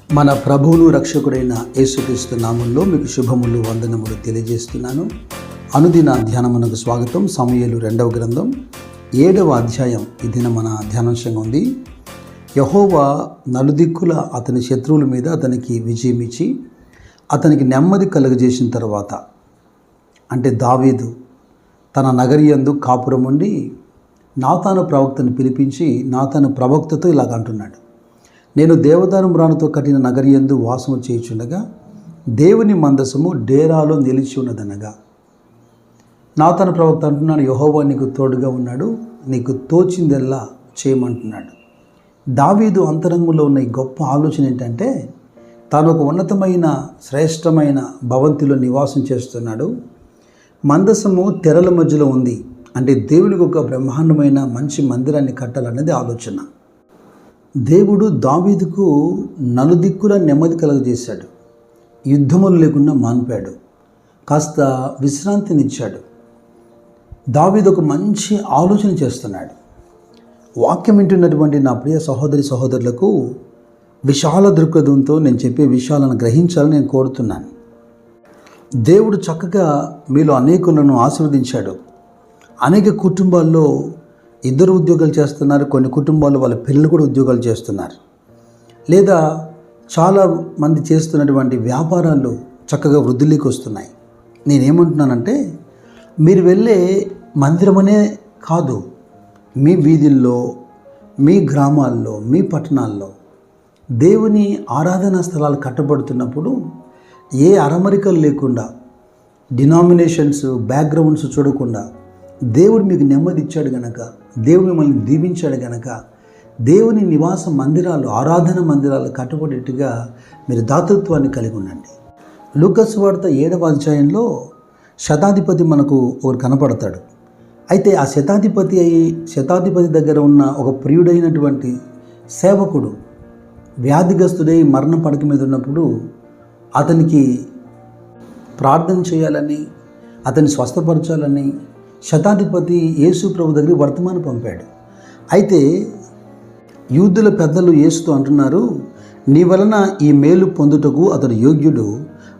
మన ప్రభువును రక్షకుడైన యేసుక్రీస్తు నామములో మీకు శుభములు వందనములు తెలియజేస్తున్నాను. అనుదిన ధ్యానమునకు స్వాగతం. సమూయేలు 2వ గ్రంథం 7వ అధ్యాయం ఈ దిన మన ధ్యానాంశంగా ఉంది. యెహోవా నలుదిక్కుల అతని శత్రువుల మీద అతనికి విజయం ఇచ్చి అతనికి నెమ్మది కలుగజేసిన తర్వాత, అంటే దావీదు తన నగరియందు కాపురం ఉండి నాతాను ప్రవక్తను పిలిపించి నాతాను ప్రవక్తతో ఇలాగ అంటున్నాడు: నేను దేవదారు మ్రాణుతో కట్టిన నగరియందు వాసము చేయుచుండగా దేవుని మందసము డేరాలో నిలిచి ఉన్నదనగా. నాతాను ప్రవక్త అంటున్నాడు, యెహోవా నీకు తోడుగా ఉన్నాడు, నీకు తోచిందెల్లా చేయమంటున్నాడు. దావీదు అంతరంగంలో ఉన్న ఈ గొప్ప ఆలోచన ఏంటంటే, తాను ఒక ఉన్నతమైన శ్రేష్టమైన భవంతిలో నివాసం చేస్తున్నాడు. మందసము తెరల మధ్యలో ఉంది, అంటే దేవునికి ఒక బ్రహ్మాండమైన మంచి మందిరాన్ని కట్టాలన్నది ఆలోచన. దేవుడు దావీదుకు నలుదిక్కుల నెమ్మది కలుగజేశాడు. యుద్ధములు లేకుండా మాన్పాడు, కాస్త విశ్రాంతినిచ్చాడు. దావీదు ఒక మంచి ఆలోచన చేస్తున్నాడు. వాక్యం వింటున్నటువంటి నా ప్రియ సహోదరి సహోదరులకు విశాల దృక్పథంతో నేను చెప్పే విషయాలను గ్రహించాలని నేను కోరుతున్నాను. దేవుడు చక్కగా మీలో అనేకులను ఆశీర్వదించాడు. అనేక కుటుంబాల్లో ఇద్దరు ఉద్యోగాలు చేస్తున్నారు, కొన్ని కుటుంబాల్లో వాళ్ళ పిల్లలు కూడా ఉద్యోగాలు చేస్తున్నారు, లేదా చాలా మంది చేస్తున్నటువంటి వ్యాపారాలు చక్కగా వృద్ధిలోకి వస్తున్నాయి. నేనేమంటున్నానంటే, మీరు వెళ్ళే మందిరమనే కాదు, మీ వీధుల్లో, మీ గ్రామాల్లో, మీ పట్టణాల్లో దేవుని ఆరాధనా స్థలాలు కట్టబడుతున్నప్పుడు ఏ అరమరికలు లేకుండా, డినామినేషన్స్ బ్యాక్గ్రౌండ్స్ చూడకుండా దేవుడు మీకు నెమ్మది ఇచ్చాడు గనక, దేవుడు మిమ్మల్ని దీవించాడు గనక, దేవుని నివాస మందిరాలు, ఆరాధన మందిరాలు కట్టబడేట్టుగా మీరు దాతృత్వాన్ని కలిగి ఉండండి. లూకాసు సువార్త 7వ అధ్యాయంలో శతాధిపతి మనకు ఒకరు కనపడతాడు. అయితే ఆ శతాధిపతి దగ్గర ఉన్న ఒక ప్రియుడైనటువంటి సేవకుడు వ్యాధిగ్రస్తుడై మరణ పడక మీద ఉన్నప్పుడు అతనికి ప్రార్థన చేయాలని, అతన్ని స్వస్థపరచాలని శతాధిపతి యేసు ప్రభు దగ్గర వర్తమానం పంపాడు. అయితే యూదుల పెద్దలు యేసుతో అంటున్నారు, నీ వలన ఈ మేలు పొందుటకు అతడు యోగ్యుడు,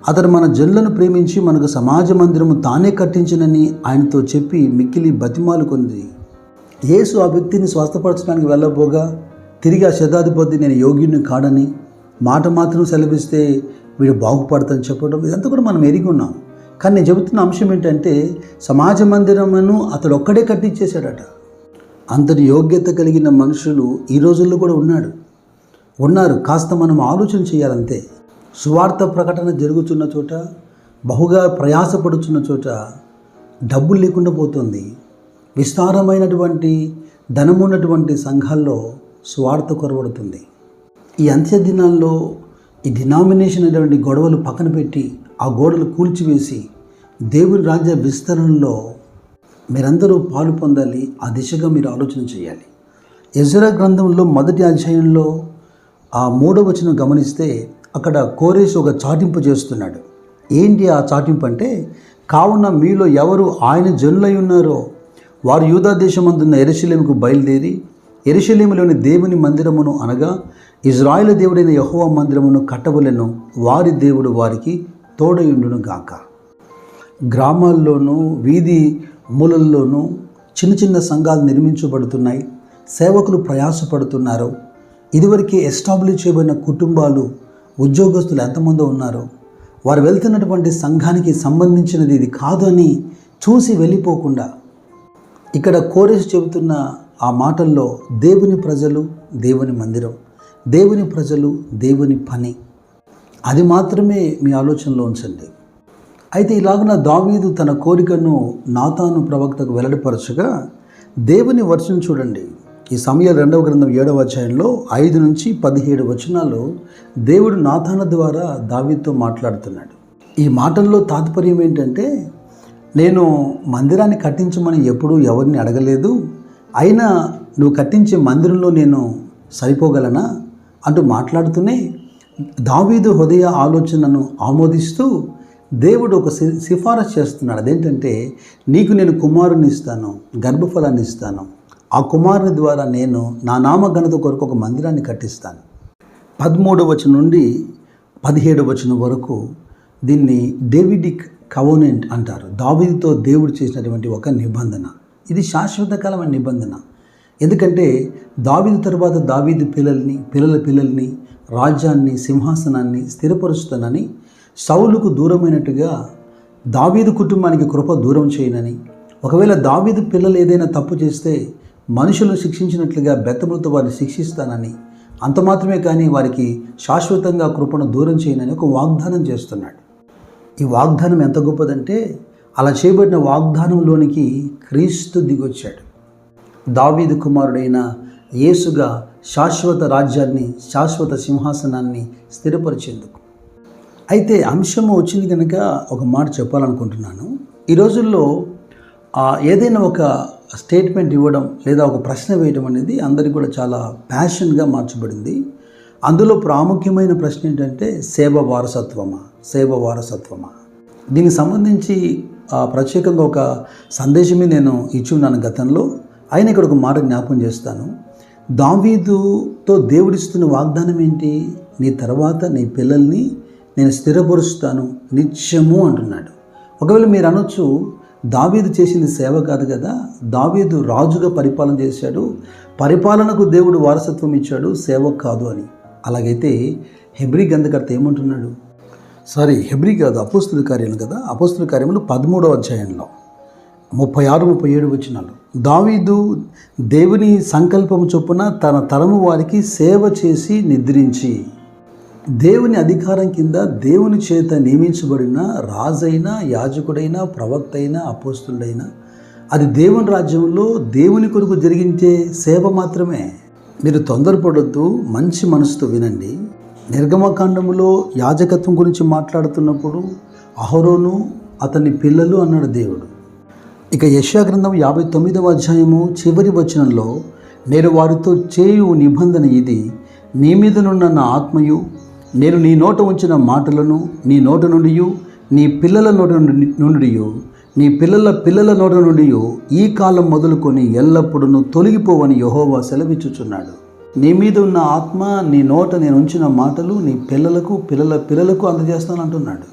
అతడు మన జనులను ప్రేమించి మనకు సమాజ మందిరము తానే కట్టించినని ఆయనతో చెప్పి మిక్కిలి బతిమాలుకుంది. యేసు ఆ వ్యక్తిని స్వస్థపరచడానికి వెళ్ళబోగా తిరిగి ఆ శతాధిపతి నేను యోగ్యుడిని కాడని, మాట మాత్రం సెలవిస్తే వీడు బాగుపడతాని చెప్పడం, ఇదంతా కూడా మనం ఎరిగి ఉన్నాం. కానీ నేను చెబుతున్న అంశం ఏంటంటే, సమాజ మందిరమును అతడు ఒక్కడే కట్టించేశాడట. అంతటి యోగ్యత కలిగిన మనుషులు ఈ రోజుల్లో కూడా ఉన్నారు. కాస్త మనం ఆలోచన చేయాలంతే. సువార్త ప్రకటన జరుగుతున్న చోట, బహుగా ప్రయాసపడుతున్న చోట డబ్బులు లేకుండా పోతుంది. విస్తారమైనటువంటి ధనమున్నటువంటి సంఘాల్లో సువార్త కొరబడుతుంది. ఈ అంత్య దినాల్లో ఈ డినామినేషన్ అనేటువంటి గొడవలు పక్కన పెట్టి ఆ గోడలు కూల్చివేసి దేవుని రాజ్య విస్తరణలో మీరందరూ పాలు పొందాలి. ఆ దిశగా మీరు ఆలోచన చేయాలి. ఎజ్రా గ్రంథంలో 1వ అధ్యాయంలో ఆ 3వ వచనం గమనిస్తే అక్కడ కోరేషు ఒక చాటింపు చేస్తున్నాడు. ఏంటి ఆ చాటింపు అంటే, కావున మీలో ఎవరు ఆయన జనులై ఉన్నారో వారు యూదా దేశమందున్న యెరూషలేముకు బయలుదేరి యెరూషలేములోని దేవుని మందిరమును, అనగా ఇజ్రాయేలు దేవుడైన యెహోవా మందిరమును కట్టవలెను, వారి దేవుడు వారికి తోడయుండును గాక. గ్రామాల్లోనూ వీధి మూలల్లోనూ చిన్న చిన్న సంఘాలు నిర్మించబడుతున్నాయి. సేవకులు ప్రయాసపడుతున్నారు. ఇదివరకే ఎస్టాబ్లిష్ చేయబడిన కుటుంబాలు, ఉద్యోగస్తులు ఎంతమంది ఉన్నారో వారు వెళ్తున్నటువంటి సంఘానికి సంబంధించినది ఇది కాదు అని చూసి వెళ్ళిపోకుండా, ఇక్కడ కోరేషు చెబుతున్న ఆ మాటల్లో దేవుని ప్రజలు, దేవుని మందిరం, దేవుని ప్రజలు, దేవుని పని, అది మాత్రమే మీ ఆలోచనలో ఉంచండి. అయితే ఇలాగున దావీదు తన కోరికను నాతాను ప్రవక్తకు వెల్లడిపరచగా దేవుని వచనం చూడండి. ఈ సమూయేలు 2వ గ్రంథం 7వ అధ్యాయంలో 5 నుంచి 17 వచనాలు దేవుడు నాతాను ద్వారా దావీదుతో మాట్లాడుతున్నాడు. ఈ మాటల్లో తాత్పర్యం ఏంటంటే, నేను మందిరాన్ని కట్టించమని ఎప్పుడూ ఎవరిని అడగలేదు, అయినా నువ్వు కట్టించే మందిరంలో నేను సరిపోగలనా అంటూ మాట్లాడుతూనే దావీదు హృదయ ఆలోచనను ఆమోదిస్తూ దేవుడు ఒక సిఫారసు చేస్తున్నాడు. అదేంటంటే, నీకు నేను కుమారుని ఇస్తాను, గర్భఫలాన్ని ఇస్తాను, ఆ కుమారుని ద్వారా నేను నా నామ ఘనత కొరకు ఒక మందిరాన్ని కట్టిస్తాను. 13వ వచనం నుండి 17వ వచనం వరకు దీన్ని డేవిడిక్ కవోనెంట్ అంటారు. దావీదుతో దేవుడు చేసినటువంటి ఒక నిబంధన. ఇది శాశ్వత కాలమైన నిబంధన. ఎందుకంటే దావీదు తర్వాత దావీదు పిల్లల్ని రాజ్యాన్ని, సింహాసనాన్ని స్థిరపరుస్తానని, సౌలుకు దూరమైనట్టుగా దావీదు కుటుంబానికి కృప దూరం చేయనని, ఒకవేళ దావీదు పిల్లలు ఏదైనా తప్పు చేస్తే మనుషులను శిక్షించినట్లుగా బెత్తములతో వారిని శిక్షిస్తానని, అంత మాత్రమే కానీ వారికి శాశ్వతంగా కృపను దూరం చేయనని ఒక వాగ్దానం చేస్తున్నాడు. ఈ వాగ్దానం ఎంత గొప్పదంటే, అలా చేయబడిన వాగ్దానంలోనికి క్రీస్తు దిగొచ్చాడు. దావీదు కుమారుడైన యేసుగా శాశ్వత రాజ్యాన్ని, శాశ్వత సింహాసనాన్ని స్థిరపరిచేందుకు. అయితే అంశము వచ్చింది కనుక ఒక మాట చెప్పాలనుకుంటున్నాను. ఈ రోజుల్లో ఏదైనా ఒక స్టేట్మెంట్ ఇవ్వడం లేదా ఒక ప్రశ్న వేయడం అనేది అందరికీ కూడా చాలా ప్యాషన్గా మార్చబడింది. అందులో ప్రాముఖ్యమైన ప్రశ్న ఏంటంటే సేవ వారసత్వమా. దీనికి సంబంధించి ప్రత్యేకంగా ఒక సందేశమే నేను ఇచ్చి ఉన్నాను గతంలో. అయినా ఇక్కడ ఒక మాట జ్ఞాపకం చేస్తాను. దావీదుతో దేవుడిస్తున్న వాగ్దానం ఏంటి? నీ తర్వాత నీ పిల్లల్ని నేను స్థిరపరుస్తాను నిత్యము అంటున్నాడు. ఒకవేళ మీరు అనొచ్చు, దావీదు చేసింది సేవ కాదు కదా, దావీదు రాజుగా పరిపాలన చేశాడు, పరిపాలనకు దేవుడు వారసత్వం ఇచ్చాడు, సేవ కాదు అని. అలాగైతే హెబ్రీ గ్రంథకర్త ఏమంటున్నాడు? హెబ్రీ కాదు, అపోస్తుల కార్యాలు కదా. అపోస్తుల కార్యములు 13వ అధ్యాయంలో 36-37 వచనాలు, దావీదు దేవుని సంకల్పము చొప్పున తన తరము వారికి సేవ చేసి నిద్రించి, దేవుని అధికారం కింద దేవుని చేత నియమించబడిన రాజైనా, యాజకుడైనా, ప్రవక్త అయినా, అపోస్తుడైనా, అది దేవుని రాజ్యంలో దేవుని కొరకు జరిగించే సేవ మాత్రమే. మీరు తొందరపడొద్దు, మంచి మనసుతో వినండి. నిర్గమకాండములో యాజకత్వం గురించి మాట్లాడుతున్నప్పుడు అహరోను అతని పిల్లలు అన్నాడు దేవుడు. ఇక యెషయా గ్రంథం 59వ అధ్యాయము చివరి వచనంలో, నేను వారితో చేయు నిబంధన ఇది, నీ మీదనున్న నా ఆత్మయు, నేను నీ నోట ఉంచిన మాటలను నీ నోట నుండి, నీ పిల్లల నోట నుండి, నీ పిల్లల నోట నుండి ఈ కాలం మొదలుకొని ఎల్లప్పుడూ తొలగిపోవని యెహోవా సెలవిచ్చుచున్నాడు. నీ మీద ఉన్న ఆత్మ, నీ నోట నేను ఉంచిన మాటలు నీ పిల్లలకు అందజేస్తాను అంటున్నాడు.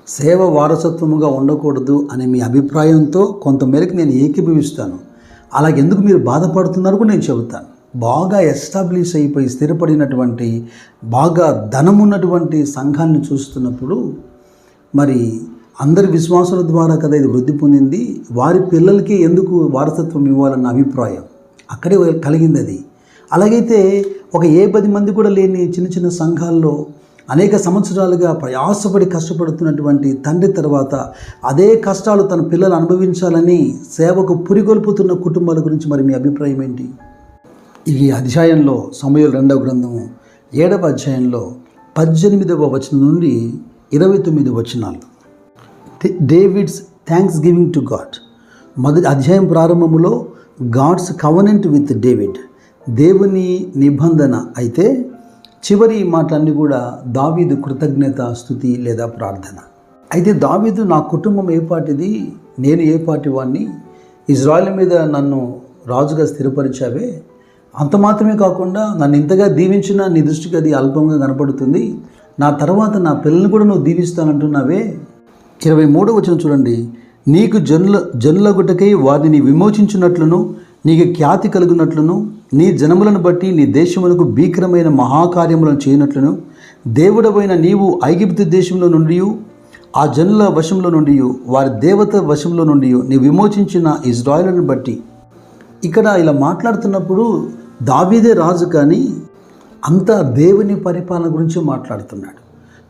సేవ వారసత్వముగా ఉండకూడదు అనే మీ అభిప్రాయంతో కొంతమేరకు నేను ఏకీభవిస్తాను. అలాగెందుకు మీరు బాధపడుతున్నారు కూడా నేను చెబుతాను. బాగా ఎస్టాబ్లిష్ అయిపోయి స్థిరపడినటువంటి, బాగా ధనమున్నటువంటి సంఘాన్ని చూస్తున్నప్పుడు, మరి అందరి విశ్వాసుల ద్వారా కదా ఇది వృద్ధి పొందింది, వారి పిల్లలకి ఎందుకు వారసత్వం ఇవ్వాలన్న అభిప్రాయం అక్కడే కలిగింది. అది అలాగైతే ఒక 10 మంది కూడా లేని చిన్న చిన్న సంఘాల్లో అనేక సంవత్సరాలుగా ప్రయాసపడి కష్టపడుతున్నటువంటి తండ్రి తర్వాత అదే కష్టాలు తన పిల్లలు అనుభవించాలని సేవకు పురిగొల్పుతున్న కుటుంబాల గురించి మరి మీ అభిప్రాయం ఏంటి? ఈ అధ్యాయంలో సమూయేలు 2వ గ్రంథము 7వ అధ్యాయంలో 18వ వచనం నుండి 29 వచనాలు, David's thanks giving to God. మొదటి అధ్యాయం ప్రారంభములో గాడ్స్ కవనెంట్ విత్ డేవిడ్, దేవుని నిబంధన. అయితే చివరి మాటలన్నీ కూడా దావీదు కృతజ్ఞత, స్తుతి లేదా ప్రార్థన. అయితే దావీదు, నా కుటుంబం ఏ పాటిది, నేను ఏ పాటి వాడిని, ఇజ్రాయెల్ మీద నన్ను రాజుగా స్థిరపరిచావే, అంత మాత్రమే కాకుండా నన్ను ఇంతగా దీవించినా నీ దృష్టికి అది అల్పంగా కనపడుతుంది, నా తర్వాత నా పిల్లల్ని కూడా నువ్వు దీవిస్తానంటున్నావే. 23వ వచనం చూడండి, నీకు జనుల గుట్టకై వారిని విమోచించినట్లును, నీకు ఖ్యాతి కలుగునట్లును, నీ జనములను బట్టి నీ దేశములకు భీకరమైన మహాకార్యములను చేయనట్లును, దేవుడవైన నీవు ఐగుప్తు దేశంలో నుండి, ఆ జనుల వశంలో నుండి, వారి దేవత వశంలో నుండి నీ విమోచించిన ఇజ్రాయేలును బట్టి. ఇక్కడ ఇలా మాట్లాడుతున్నప్పుడు దావీదే రాజు, కానీ అంతా దేవుని పరిపాలన గురించి మాట్లాడుతున్నాడు.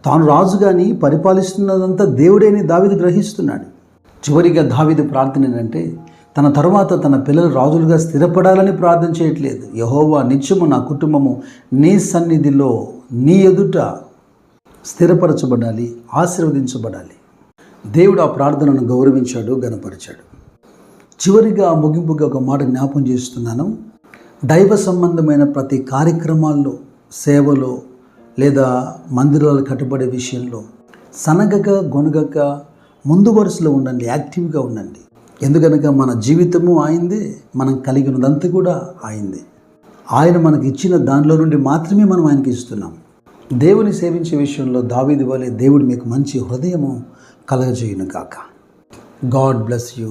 తాను రాజు కానీ పరిపాలిస్తున్నదంతా దేవుడేని దావీదు గ్రహిస్తున్నాడు. చివరిగా దావీదు ప్రార్థన ఏంటంటే, తన తర్వాత తన పిల్లలు రాజులుగా స్థిరపడాలని ప్రార్థన చేయట్లేదు. యెహోవా, నిత్యము నా కుటుంబము నీ సన్నిధిలో నీ ఎదుట స్థిరపరచబడాలి, ఆశీర్వదించబడాలి. దేవుడు ఆ ప్రార్థనను గౌరవించాడు, గణపరిచాడు. చివరిగా ముగింపుగా ఒక మాట జ్ఞాపం చేస్తున్నాను. దైవ సంబంధమైన ప్రతి కార్యక్రమాల్లో, సేవలో లేదా మందిరాలు కట్టబడే విషయంలో సనగక గొనగక ముందు వరుసలో ఉండండి, యాక్టివ్గా ఉండండి. ఎందుకనగా మన జీవితము ఆయనదే, మనం కలిగినదంతా కూడా ఆయనదే. ఆయన మనకి ఇచ్చిన దానిలో నుండి మాత్రమే మనం ఆయనకి ఇస్తున్నాం. దేవుని సేవించే విషయంలో దావీదు వలె దేవుడు మీకు మంచి హృదయము కలగజేయును గాక. God bless you.